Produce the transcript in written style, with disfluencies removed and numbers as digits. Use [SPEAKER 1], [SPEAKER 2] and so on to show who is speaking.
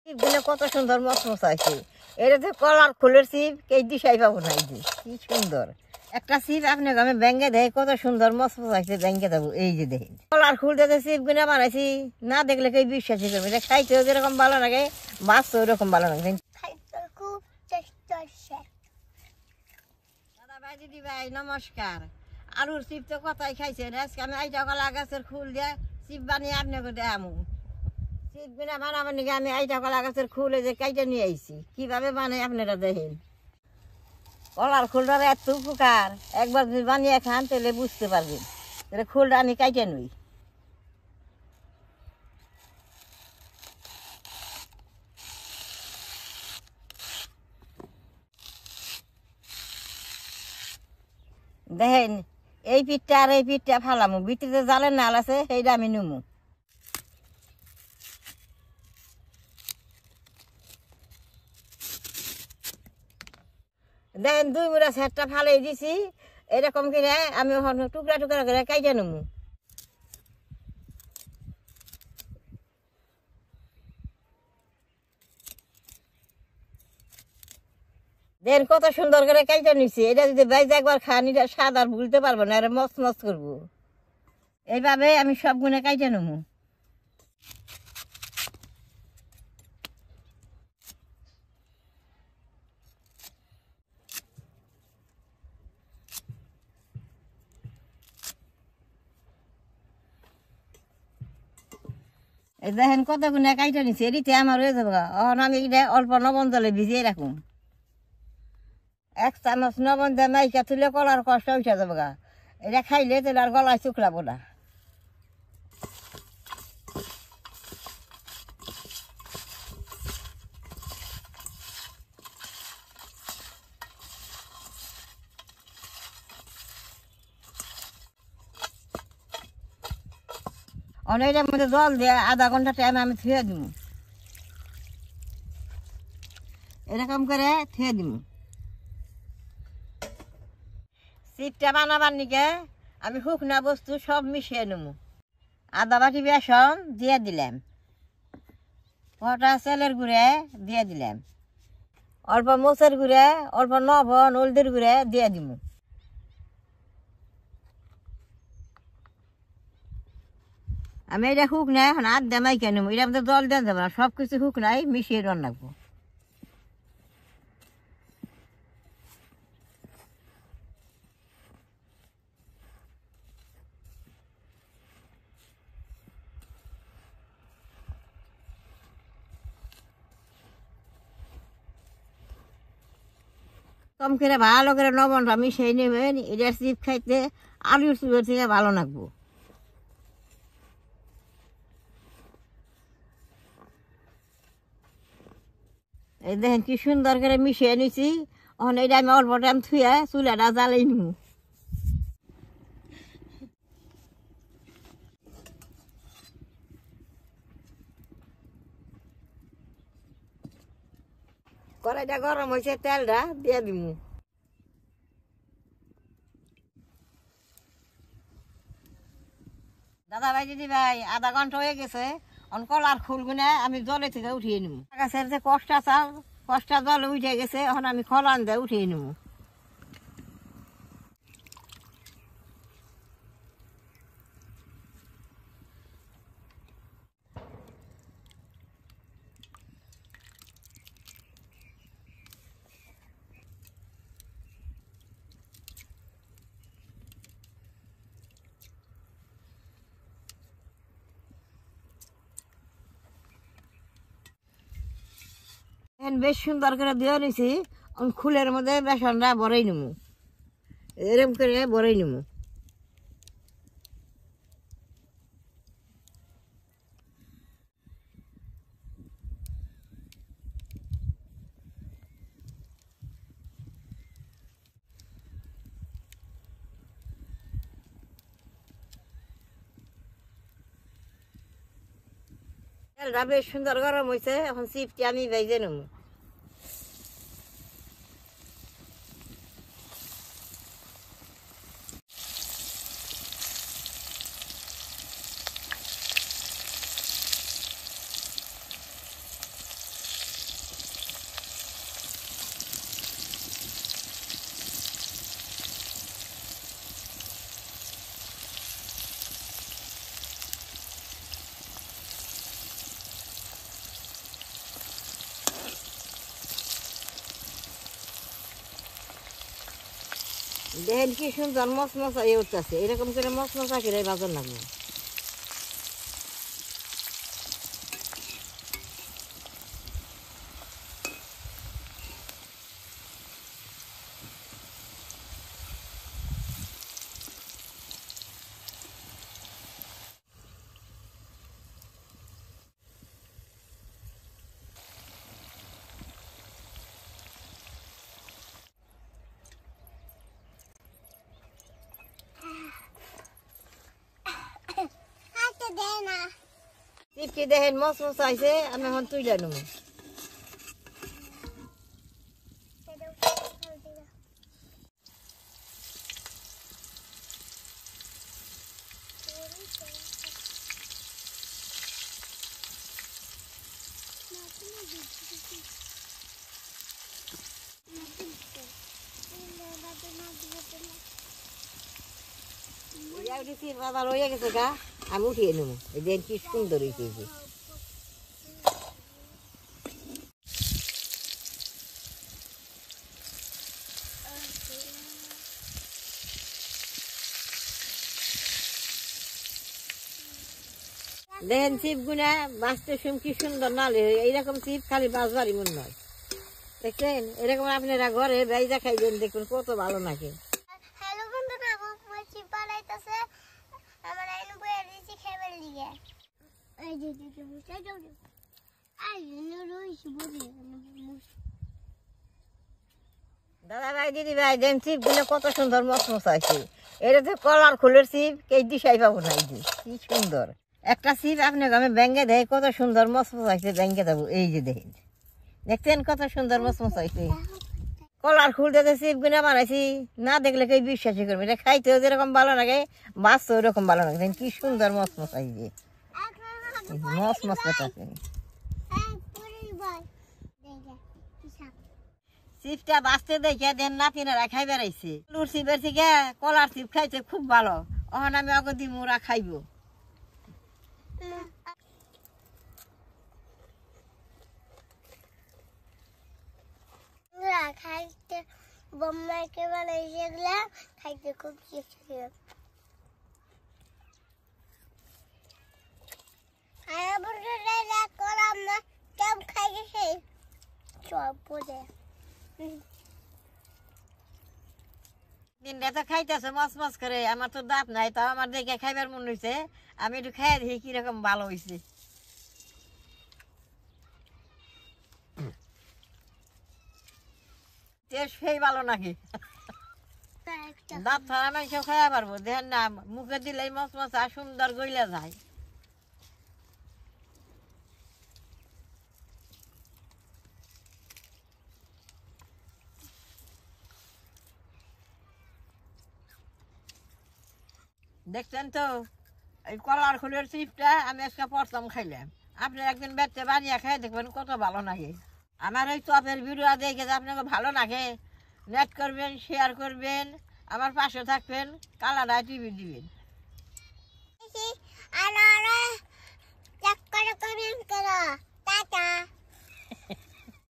[SPEAKER 1] সিপগুলো কত সুন্দর মচমচা আছে। এটা তো কলার ফুলের সিপ কে দিশাই পাবো না। এই যে কি সুন্দর একটা সিপ আপনি আমি ব্যাঙ্গে দেয় কত সুন্দর মচমচা আছে। ব্যাঙ্গে দেবো এই যে দেখেন কলার ফুল দিয়ে সিপ গুলো বানাইছি না দেখলে কেউ বিশ্বাসই করবে। এটা খাইতেও যেরকম ভালো লাগে মাছও ওরকম ভালো লাগে। দাদা ভাই দিদি ভাই নমস্কার। আলুর চিপ তো কথাই খাইছেন। আজকে আমি আইটা কলা গাছের ফুল দিয়ে চিপ বানিয়ে আপনাকে দেখামু। চিপ বিনা বানাবার নাকি আমি আইটা কলা গাছের ফুল যে কাইটা নিয়ে আইছি কিভাবে বানাই আপনারা দেখেন। কলার ফুলটার এত উপকার একবার যদি বানিয়ে খান তাহলে বুঝতে পারবেন। তাহলে ফুলটা আমি কাইটা নই। দেখেন এই পিঠটা আর এই পিঠটা ফালামু ভিতরে জালের নাল আছে সেইটা আমি নুমু। দেখেন 2 মুড়া সেটটা ফালাই দিছি এরকম করে আমি টুকরা টুকরা করে কাইটা নুমু। দেখেন কত সুন্দর করে কাইটা নিছি। এটা যদি বাইজে একবার খান এটা স্বাদ আর ভুলতে পারবো না। এটা মস্ত মস্ত করবো। এইভাবে আমি সব গুণে কাইটা নেবো। এই দেখেন কত গুণে কাইটা নিছি। এদিকে আমার হয়ে যাবো। এখন আমি এটা অল্প লবণ জলে ভিজিয়ে রাখুন। 1 চামচ লবণ দিয়ে মাইকা তুলে কলার কষ্ট উঠে যাবো। এটা খাইলে তাহলে আর গলায় শুকলাবো না। অনেকটার মধ্যে জল দিয়ে আধা ঘন্টা টাইম আমি থুয়ে দিব। এরকম করে থুয়ে দিব। চিপটা বানাবার নিকে আমি শুকনা বস্তু সব মিশিয়ে নেব। আদা বাটি বেসন দিয়ে দিলাম, কটা চালের গুঁড়ে দিয়ে দিলাম, অল্প মরিচের গুঁড়ে, অল্প লবণ হলদির গুঁড়ে দিয়ে দিব। আমি এটা শুকনাই এখন হাত দিয়ে মাইকে নেব। এটা আমাদের জল দিয়ে দেবো না, সব কিছু শুকনাই মিশিয়ে রান্না রাখবো। কম করে ভালো করে লবণটা মিশিয়ে নেবেন। এটার চিপ খাইতে আলুর চিপের থেকে ভালো লাগবো। এই দেখেন কি সুন্দর করে মিশিয়ে নিছি। এখন এটা আমি অল্প টাইম থুয়ে চুলাটা জ্বালাই নিব। কড়াইটা গরম হয়েছে, তেলটা দিয়ে দিব। দাদা ভাই দিদি ভাই আধা ঘন্টা হয়ে গেছে। কলার ফুলগুলো আমি জলে থেকে উঠিয়ে নিব। গাছের যে কষ্টা চাল কষ্টা জলে উঠে গেছে, এখন আমি খলান দিয়ে উঠিয়ে নিব। বেশ সুন্দর করে দিয়ে নিছি। খুলের মধ্যে বেসনটা ভরাই নিব, এরকম করে ভরাই নিব। তেলটা বেশ সুন্দর গরম হয়েছে। এখন চিপটি আমি ভেজে নেব। দেখেন কি সুন্দর মশমশা উঠতেছে, এরকম করে মশমশা করে বাজার লাগবে। চিপকি দেখেন মশমশা হয়েছে, আমি এখন তুলে নেব। বাবা রয়ে গেছে গা, আমি উঠিয়ে নেবো। এই দেখেন কি সুন্দর হয়েছে। দেখেন চিপ গুনা বাঁচতে কি সুন্দর নালে, এইরকম চিপ খালি বাঁচবারই মন নয়। দেখছেন, এরকম আপনারা ঘরে বাইজা খাইবেন, দেখুন কত ভালো লাগে। দাদা ভাই, দিদি ভাই, দেন চিপ গুলো কত সুন্দর মশমশা আছে। এটা তো কলার ফুলের চিপ, কে দিশাই পাবো না। কি সুন্দর একটা চিপ, আপনাকে আমি ব্যাঙ্গে দেয় কত সুন্দর মশমশা আছে। ব্যাঙ্গে দেবো, এই যে দেখেন, দেখছেন কত সুন্দর মশমশা আছে। কলার ফুল দিয়ে চিপ গুলো বানাইছি, না দেখলে কেউ বিশ্বাসই করবে। এটা খাইতেও যেরকম ভালো লাগে, বাঁচতেও ওরকম ভালো লাগে। দেখেন কি সুন্দর মশমশা আছে, মশমশা আছে। চিপটা বাঁচতে দেখে দেন নাতিনারা খাই বেড়াইছে। লুর চিপের থেকে কলার চিপ খাইতে খুব ভালো। অহন আমি অগদি মোরা খাইব।
[SPEAKER 2] খাইতে বোম্মাকে বানাইছে, এগুলা খাইতে খুব টেস্টি। কলাম না কেমন খাই গেছে সব পরে
[SPEAKER 1] দিনটা তো খাইতেছে মস মস করে। আমার তো দাঁত নাই, তাও আমার দেখে খাইবার মন হয়েছে। আমি একটু খাই দেখি কিরকম ভালো হয়েছে। টেস্ট সেই ভালো নাকি? দাঁত ছাড়া মানুষ খাইয়া পারবো? দেখেন না, মুখে দিলেই মস মশা সুন্দর গইলা যায়। দেখছেন তো, এই কলার ফুলের চিপটা আমি আজকে প্রথম খাইলাম। আপনি একদিন বেচতে বানিয়ে খাই দেখবেন কত ভালো লাগে। আমার এই টপের ভিডিও দেখে যে আপনাকে ভালো লাগে, নেট করবেন, শেয়ার করবেন, আমার পাশে থাকবেন, কালাডা টিভি দিবেন।
[SPEAKER 2] আর টাটা।